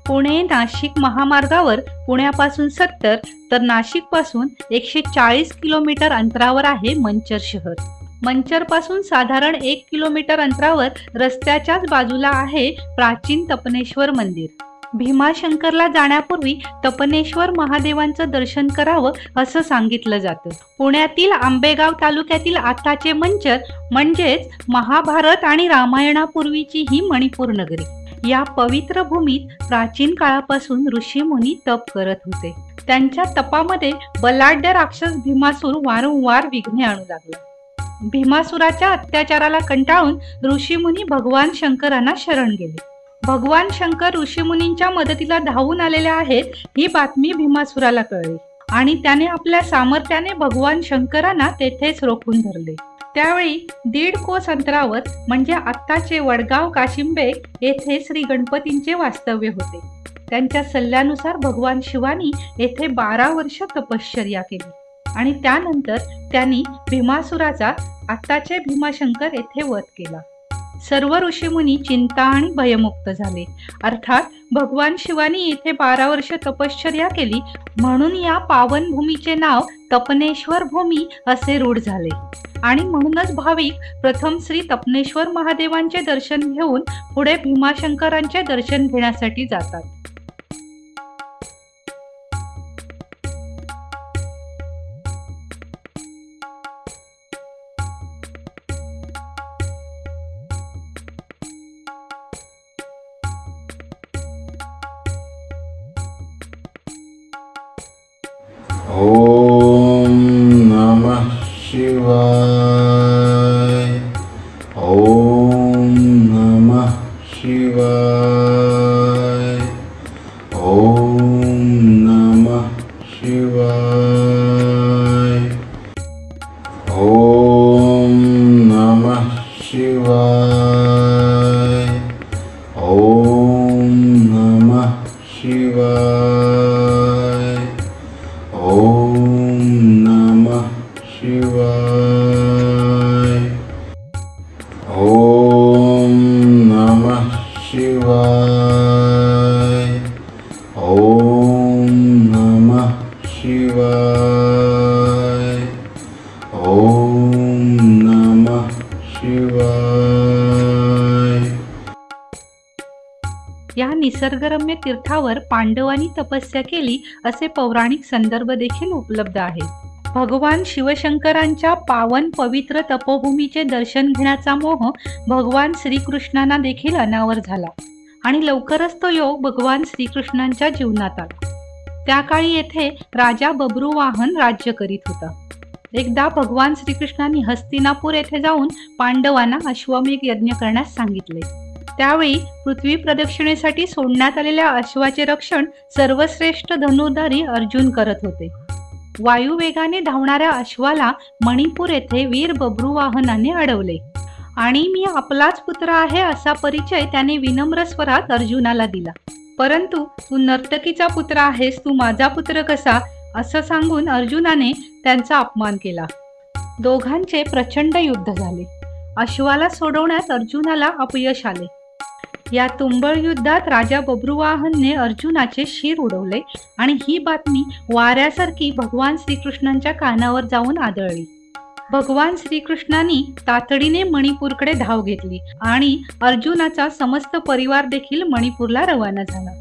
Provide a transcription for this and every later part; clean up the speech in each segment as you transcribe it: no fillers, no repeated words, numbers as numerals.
पुणे नाशिक महामार्गावर पुण्यापासून 70 तर नाशिकपासून 140 किलोमीटर अंतरावर आहे मंचर शहर. मंचरपासून साधारण 1 किलोमीटर अंतरावर रस्त्याच्याच बाजूला आहे प्राचीन तपनेश्वर मंदिर. भीमाशंकरला जाण्यापूर्वी तपनेश्वर महादेवांचं दर्शन करावं असं सांगितलं जातं. पुण्यातील आंबेगाव तालुक्यातील आताचे मंचर म्हणजेच महाभारत आणि रामायणापूर्वीची ही मणिपूर नगरी. या पवित्र भूमीत प्राचीन काळापासून ऋषीमुनी तप करत होते. त्यांच्या तपामध्ये बलाढ्य राक्षस भीमासूर वारंवार विघ्ने आणू लागला. भीमासुराच्या अत्याचाराला कंटाळून ऋषीमुनी भगवान शंकरांना शरण गेले. भगवान शंकर ऋषीमुनींच्या मदतीला धावून आलेले आहेत ही बातमी भीमासुराला कळली आणि त्याने आपल्या सामर्थ्याने भगवान शंकरांना तेथेच रोखून धरले. त्यावेळी 1.5 कोस अंतरावर म्हणजे आत्ताचे वडगाव काशिंबे येथे श्री गणपतींचे वास्तव्य होते. त्यांच्या सल्ल्यानुसार भगवान शिवानी येथे 12 वर्ष तपश्चर्या केली आणि त्यानंतर त्यांनी भीमासुराचा आत्ताचे भीमाशंकर येथे वध केला. सर्व ऋषीमुनी चिंता आणि भयमुक्त झाले. अर्थात भगवान शिवानी येथे 12 वर्ष तपश्चर्या केली म्हणून या पावन भूमीचे नाव तपनेश्वर भूमी असे रूढ झाले आणि म्हणूनच भाविक प्रथम श्री तपनेश्वर महादेवांचे दर्शन घेऊन पुढे भीमाशंकरांचे दर्शन घेण्यासाठी जातात. ओम नमः शिवाय. ओम नमः शिवाय. ओम नमः शिवाय. ओम नमः शिवाय. ओम नमः शिवाय. ओम नमः शिवाय. ओम नमः शिवाय. ओम नमः शिवाय. ओम नमः शिवाय. या निसर्गरम्य तीर्थावर पांडवांनी तपस्या केली असे पौराणिक संदर्भ देखील उपलब्ध आहेत. भगवान शिवशंकरांच्या पावन पवित्र तपोभूमीचे दर्शन घेण्याचा मोह भगवान श्रीकृष्णांना देखील अनावर झाला आणि लवकरच तो योग भगवान श्रीकृष्णांच्या जीवनात आला. त्या काळी येथे राजा बब्रुवाहन राज्य करीत होता. एकदा भगवान श्रीकृष्णांनी हस्तिनापूर येथे जाऊन पांडवांना अश्वमेध यज्ञ करण्यास सांगितले. त्यावेळी पृथ्वी प्रदक्षिणेसाठी सोडण्यात आलेल्या अश्वाचे रक्षण सर्वश्रेष्ठ धनुर्धारी अर्जुन करत होते. वायुवेगाने धावणाऱ्या अश्वाला मणिपूर येथे वीर बब्रुवाहनाने अडवले आणि मी आपलाच पुत्र आहे असा परिचय त्याने विनम्र स्वरात अर्जुनाला दिला. परंतु तू नर्तकीचा पुत्र आहेस, तू माझा पुत्र कसा असं सांगून अर्जुनाने त्यांचा अपमान केला. दोघांचे प्रचंड युद्ध झाले. अश्वाला सोडवण्यात अर्जुनाला अपयश आले. या तुंबळ युद्धात राजा बब्रुवाहनने अर्जुनाचे शिर उडवले आणि ही बातमी वाऱ्यासारखी भगवान श्रीकृष्णांच्या कानावर जाऊन आदळली. भगवान श्रीकृष्णांनी तातडीने मणिपूरकडे धाव घेतली आणि अर्जुनाचा समस्त परिवार देखील मणिपूरला रवाना झाला.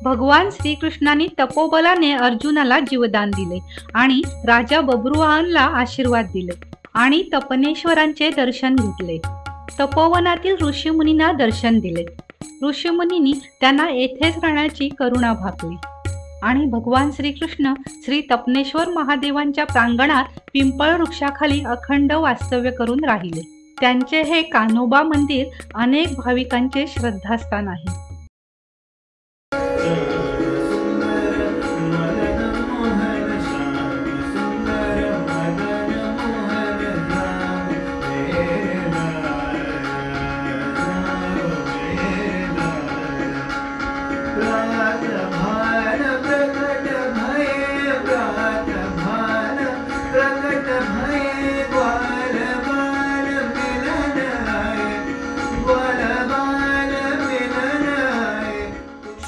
भगवान श्रीकृष्णांनी तपोबलाने अर्जुनाला जीवदान दिले आणि राजा बब्रुवाहनला आशीर्वाद दिले आणि तपनेश्वरांचे दर्शन घेतले. तपोवनातील ऋषीमुनींना दर्शन दिले. ऋषीमुनींनी त्यांना येथेच राहण्याची करुणा भागली आणि भगवान श्रीकृष्ण श्री तपनेश्वर महादेवांच्या प्रांगणात पिंपळ वृक्षाखाली अखंड वास्तव्य करून राहिले. त्यांचे हे कान्होबा मंदिर अनेक भाविकांचे श्रद्धास्थान आहे.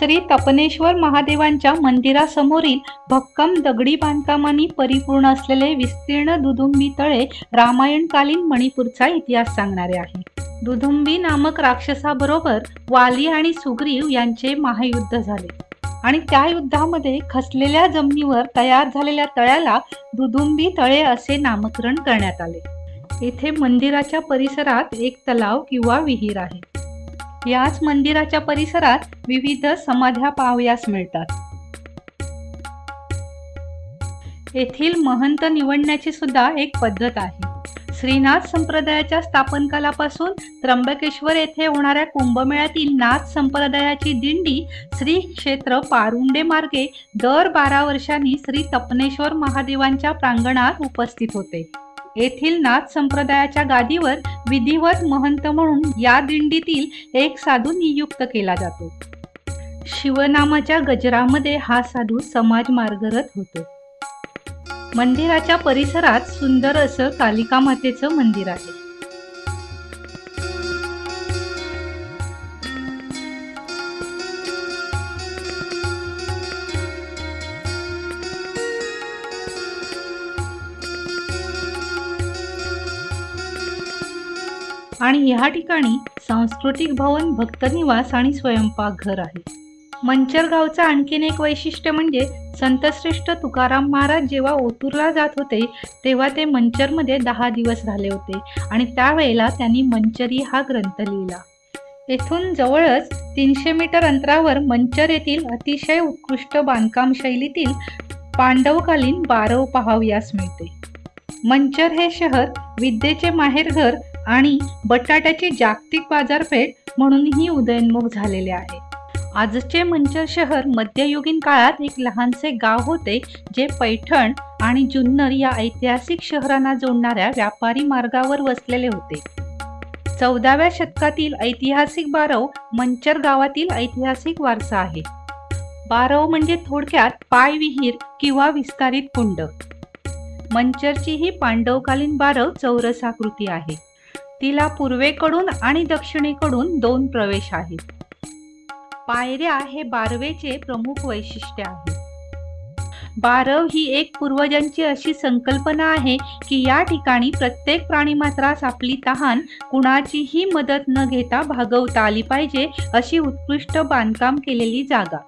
श्री तपनेश्वर महादेवांच्या मंदिरासमोरील भक्कम दगडी बांधकामांनी परिपूर्ण असलेले विस्तीर्ण दुदुंबी तळे रामायणकालीन मणिपूरचा इतिहास सांगणारे आहे. दुदुंबी नामक राक्षसाबरोबर वाली आणि सुग्रीव यांचे महायुद्ध झाले आणि त्या युद्धामध्ये खचलेल्या जमिनीवर तयार झालेल्या तळ्याला दुदुंबी तळे असे नामकरण करण्यात आले. येथे मंदिराच्या परिसरात एक तलाव किंवा विहीर आहे. याच मंदिराच्या परिसरात विविध समाध्या पाहावयास मिळतात. येथील महंत निवडण्याची सुद्धा एक पद्धत आहे. श्रीनाथ संप्रदायाच्या स्थापन कालापासून त्र्यंबकेश्वर येथे होणाऱ्या कुंभमेळ्यातील नाथ संप्रदायाची दिंडी श्री क्षेत्र पारुंडे मार्गे दर 12 वर्षांनी श्री तपनेश्वर महादेवांच्या प्रांगणात उपस्थित होते. येथील नाथ संप्रदायाच्या गादीवर विधिवत महंत म्हणून या दिंडीतील एक साधू नियुक्त केला जातो. शिवनामाच्या गजरामध्ये हा साधू समाज मार्गरत होतो. मंदिराच्या परिसरात सुंदर असं कालिका मातेचं मंदिर आहे. आणि या ठिकाणी सांस्कृतिक भवन, भक्तनिवास आणि स्वयंपाकघर आहे. मंचर गावचं आणखीन एक वैशिष्ट्य म्हणजे संतश्रेष्ठ तुकाराम महाराज जेव्हा ओतूरला जात होते तेव्हा ते मंचरमध्ये 10 दिवस राहिले होते आणि त्यावेळेला त्यांनी मंचरी हा ग्रंथ लिहिला. येथून जवळच 300 मीटर अंतरावर मंचर येथील अतिशय उत्कृष्ट बांधकाम शैलीतील पांडवकालीन बारव पाहावयास मिळते. मंचर हे शहर विद्येचे माहेरघर आणि बटाट्याची जागतिक बाजारपेठ म्हणूनही उदयोन्मुख झालेले आहे. आजचे मंचर शहर मध्ययुगीन काळात एक लहानसे गाव होते जे पैठण आणि जुन्नर या ऐतिहासिक शहरांना जोडणाऱ्या व्यापारी मार्गावर वसलेले होते. 14व्या शतकातील ऐतिहासिक बारव मंचर गावातील ऐतिहासिक वारसा आहे. बारव म्हणजे थोडक्यात पाय विहीर किंवा विस्तारित कुंड. मंचरची ही पांडवकालीन बारव चौरस आकृती आहे. तिला पूर्वेकडून आणि दक्षिणेकडून 2 प्रवेश आहेत. पायऱ्या हे बारवेचे प्रमुख वैशिष्ट्य आहे. बारव ही एक पूर्वजांची अशी संकल्पना आहे की या ठिकाणी प्रत्येक प्राणीमात्रास आपली तहान कुणाचीही मदत न घेता भागवता आली पाहिजे अशी उत्कृष्ट बांधकाम केलेली जागा.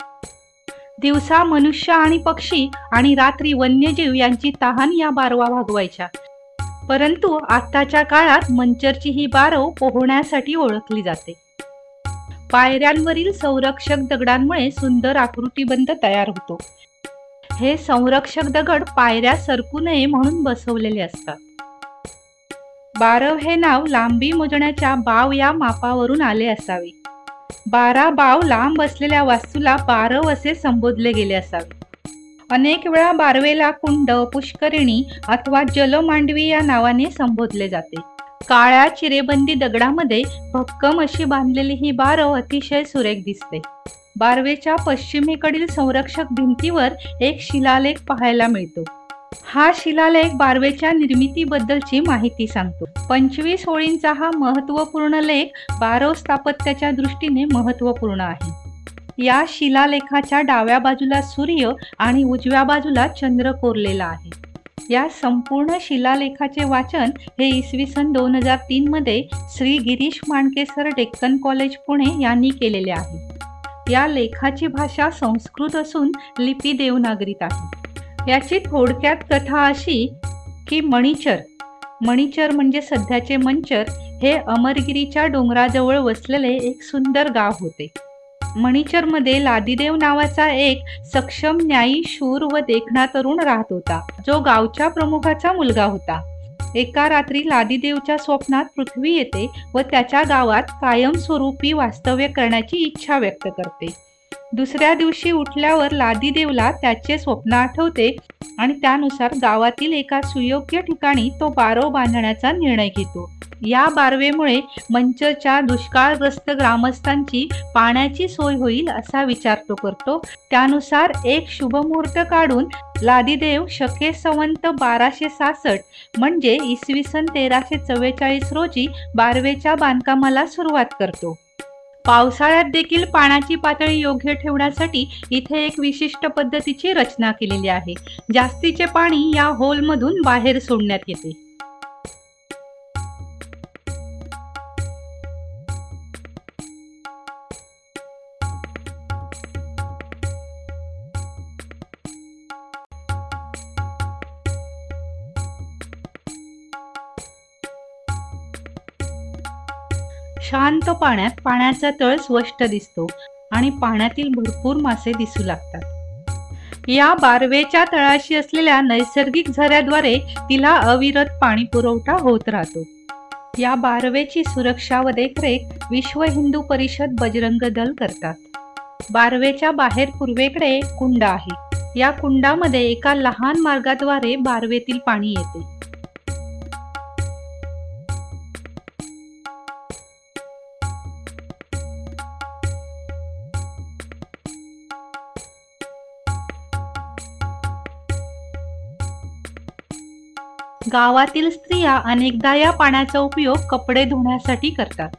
दिवसा मनुष्य आणि पक्षी आणि रात्री वन्यजीव यांची तहान या बारवा भागवायच्या. परंतु आताच्या काळात मंचरची ही बारव पोहण्यासाठी ओळखली जाते. पायऱ्यांवरील संरक्षक दगडांमुळे सुंदर आकृतिबंध तयार होतो. हे संरक्षक दगड पायऱ्या सरकू नये म्हणून बसवलेले असतात. बारव हे नाव लांबी मोजण्याच्या बाव या मापावरून आले असावे. 12 बाव लांब असलेल्या वास्तूला बारव असे संबोधले गेले असावे. अनेक वेळा बारवेला कुंड, पुष्करिणी अथवा जलमांडवी या नावाने संबोधले जाते. काळ्या चिरेबंदी दगडामध्ये भक्कम अशी बांधलेली ही बारव अतिशय सुरेख दिसते. बारवेच्या पश्चिमेकडील संरक्षक भिंतीवर एक शिलालेख पाहायला मिळतो. हा शिलालेख बारवेच्या निर्मितीबद्दलची माहिती सांगतो. 25 ओळींचा हा महत्त्वपूर्ण लेख बारव स्थापत्याच्या दृष्टीने महत्त्वपूर्ण आहे. या शिलालेखाच्या डाव्या बाजूला सूर्य आणि उजव्या बाजूला चंद्र कोरलेला आहे. या संपूर्ण शिलालेखाचे वाचन हे इसवी सन 2003 मध्ये श्री गिरीश माणके सर डेक्कन कॉलेज पुणे यांनी केलेले आहे. या लेखाची भाषा संस्कृत असून लिपी देवनागरीत आहे. याची थोडक्यात कथा अशी की मणिचर म्हणजे सध्याचे मंचर हे अमरगिरीच्या डोंगराजवळ वसलेले एक सुंदर गाव होते. मणिचरमध्ये लादीदेव नावाचा एक सक्षम, न्यायी, शूर व देखणा तरुण राहत होता, जो गावच्या प्रमुखाचा मुलगा होता. एका रात्री लादीदेवच्या स्वप्नात पृथ्वी येते व त्याच्या गावात कायमस्वरूपी वास्तव्य करण्याची इच्छा व्यक्त करते. दुसऱ्या दिवशी उठल्यावर लादीदेवला त्याचे स्वप्न आठवते आणि त्यानुसार गावातील एका सुयोग्य ठिकाणी तो बारव बांधण्याचा निर्णय घेतो. या बारवेमुळे मंचरच्या दुष्काळग्रस्त ग्रामस्थांची पाण्याची सोय होईल असा विचार तो करतो. त्यानुसार एक शुभमुहूर्त काढून लादीदेव शके संवत 1266 म्हणजे इसवी सन 1344 रोजी बारवेच्या बांधकामाला सुरुवात करतो. पावसाळ्यात देखील पाण्याची पातळी योग्य ठेवण्यासाठी इथे एक विशिष्ट पद्धतीची रचना केलेली आहे. जास्तीचे पाणी या होलमधून बाहेर सोडण्यात येते. शांत पाण्यात पाण्याचा तळ स्पष्ट दिसतो आणि पाण्यातील भरपूर मासे दिसू लागतात. या बारवेच्या तळाशी असलेल्या नैसर्गिक झऱ्याद्वारे तिला अविरत पाणी पुरवठा होत राहतो. या बारवेची सुरक्षा व देखरेख विश्व हिंदू परिषद बजरंग दल करतात. बारवेच्या बाहेर पूर्वेकडे कुंड आहे. या कुंडामध्ये एका लहान मार्गाद्वारे बारवेतील पाणी येते. गावातील स्त्रिया अनेकदा या पाण्याचा उपयोग कपडे धुण्यासाठी करतात.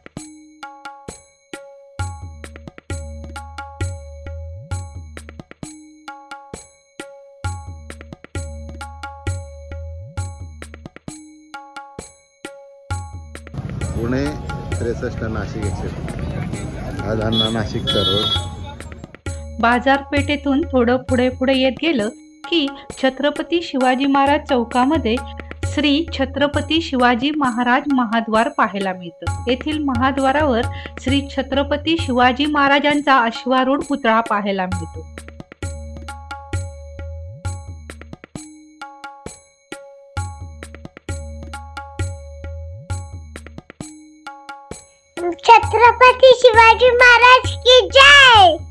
पुणे 63 नाशिक 100 आज अण्णा नाशिकचा रोड. बाजारपेठेतून थोडं पुढे येत गेलं की छत्रपती शिवाजी महाराज चौकामध्ये श्री छत्रपती शिवाजी महाराज महाद्वार पाहायला मिळतं. येथील महाद्वारावर श्री छत्रपती शिवाजी महाराजांचा अश्वारूढ पुतळा पाहायला मिळतो. छत्रपती शिवाजी महाराज की जय.